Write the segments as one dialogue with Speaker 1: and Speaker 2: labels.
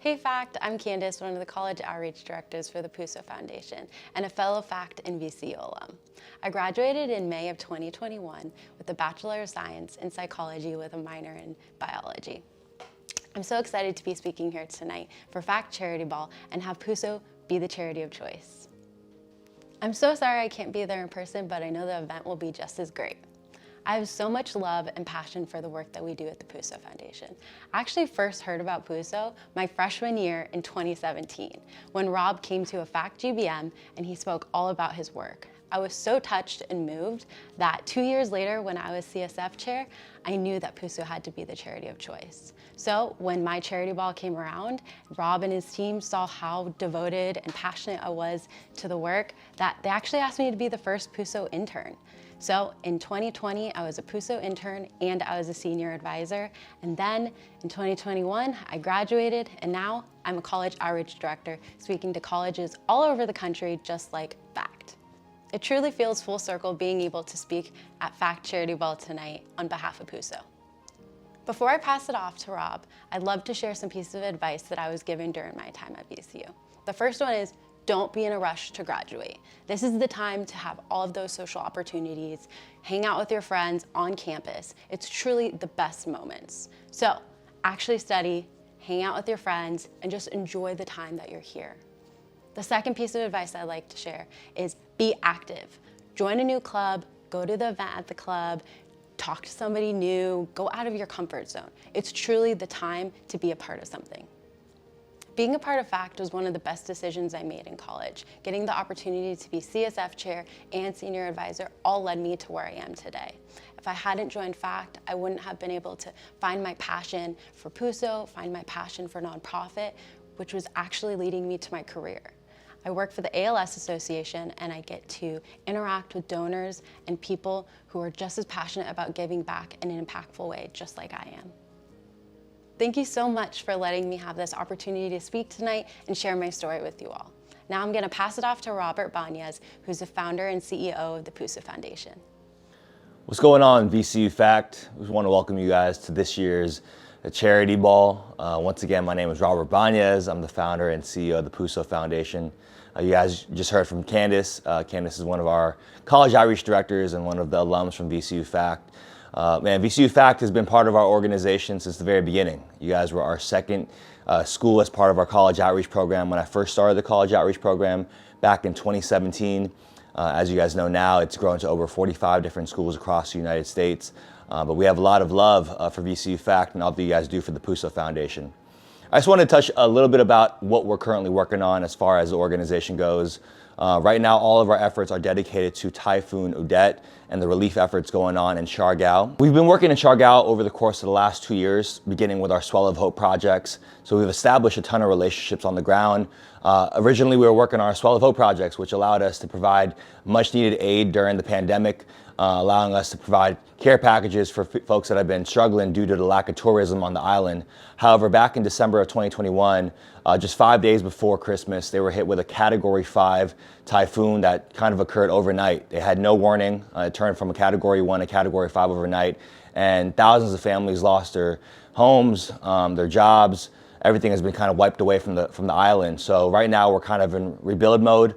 Speaker 1: Hey FACT, I'm Candace, one of the college outreach directors for the PUSO Foundation and a fellow FACT and VCU alum. I graduated in May of 2021 with a Bachelor of Science in Psychology with a minor in Biology. I'm so excited to be speaking here tonight for FACT Charity Ball and have PUSO be the charity of choice. I'm so sorry I can't be there in person, but I know the event will be just as great. I have so much love and passion for the work that we do at the PUSO Foundation. I actually first heard about PUSO my freshman year in 2017 when Rob came to a FACT GBM and he spoke all about his work. I was so touched and moved that 2 years later when I was CSF chair, I knew that PUSO had to be the charity of choice. So when my charity ball came around, Rob and his team saw how devoted and passionate I was to the work that they actually asked me to be the first PUSO intern. So in 2020, I was a PUSO intern and I was a senior advisor. And then in 2021, I graduated and now I'm a college outreach director speaking to colleges all over the country just like FACT. It truly feels full circle being able to speak at FACT Charity Ball tonight on behalf of PUSO. Before I pass it off to Rob, I'd love to share some pieces of advice that I was given during my time at VCU. The first one is, don't be in a rush to graduate. This is the time to have all of those social opportunities, hang out with your friends on campus. It's truly the best moments. So actually study, hang out with your friends, and just enjoy the time that you're here. The second piece of advice I'd like to share is be active. Join a new club, go to the event at the club, talk to somebody new, go out of your comfort zone. It's truly the time to be a part of something. Being a part of FACT was one of the best decisions I made in college. Getting the opportunity to be CSF chair and senior advisor all led me to where I am today. If I hadn't joined FACT, I wouldn't have been able to find my passion for PUSO, find my passion for nonprofit, which was actually leading me to my career. I work for the ALS Association and I get to interact with donors and people who are just as passionate about giving back in an impactful way, just like I am. Thank you so much for letting me have this opportunity to speak tonight and share my story with you all. Now I'm going to pass it off to Robert Banez, who's the founder and CEO of the PUSO Foundation.
Speaker 2: What's going on, VCU FACT? We want to welcome you guys to this year's Charity Ball. Once again, my name is Robert Banez. I'm the founder and CEO of the PUSO Foundation. You guys just heard from Candace. Candace is one of our college outreach directors and one of the alums from VCU FACT. VCU FACT has been part of our organization since the very beginning. You guys were our second school as part of our college outreach program when I first started the college outreach program back in 2017. As you guys know now, it's grown to over 45 different schools across the United States. But we have a lot of love for VCU FACT and all that you guys do for the PUSO Foundation. I just want to touch a little bit about what we're currently working on as far as the organization goes. Right now, all of our efforts are dedicated to Typhoon Odette and the relief efforts going on in Siargao. We've been working in Siargao over the course of the last 2 years, beginning with our Swell of Hope projects. So we've established a ton of relationships on the ground. Originally, we were working on our Swell of Hope projects, which allowed us to provide much needed aid during the pandemic, allowing us to provide care packages for folks that have been struggling due to the lack of tourism on the island. However, back in December of 2021, just 5 days before Christmas, they were hit with a Category 5 typhoon that kind of occurred overnight. They had no warning. It turned from a Category 1 to Category 5 overnight, and thousands of families lost their homes, their jobs. Everything has been kind of wiped away from the island. So right now we're kind of in rebuild mode.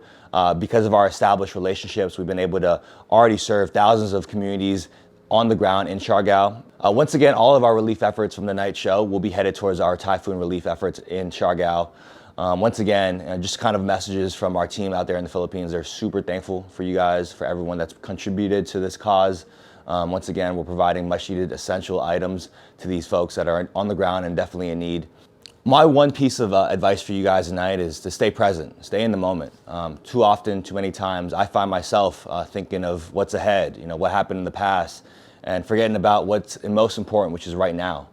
Speaker 2: Because of our established relationships, we've been able to already serve thousands of communities on the ground in Siargao. Once again, all of our relief efforts from the night show will be headed towards our typhoon relief efforts in Siargao. Once again, just kind of messages from our team out there in the Philippines. They're super thankful for you guys, for everyone that's contributed to this cause. Once again, we're providing much needed essential items to these folks that are on the ground and definitely in need. My one piece of advice for you guys tonight is to stay present, stay in the moment. Too often, too many times, I find myself thinking of what's ahead, what happened in the past, and forgetting about what's most important, which is right now.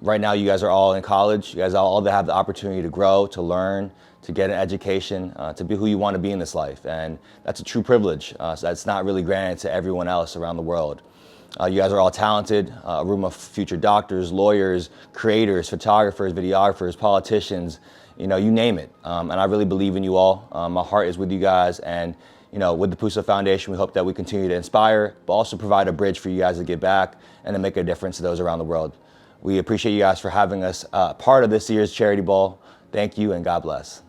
Speaker 2: Right now, you guys are all in college. You guys all have the opportunity to grow, to learn, to get an education, to be who you want to be in this life. And that's a true privilege. So that's not really granted to everyone else around the world. You guys are all talented, a room of future doctors, lawyers, creators, photographers, videographers, politicians, you name it. And I really believe in you all. My heart is with you guys. And with the PUSO Foundation, we hope that we continue to inspire, but also provide a bridge for you guys to give back and to make a difference to those around the world. We appreciate you guys for having us part of this year's Charity Ball. Thank you and God bless.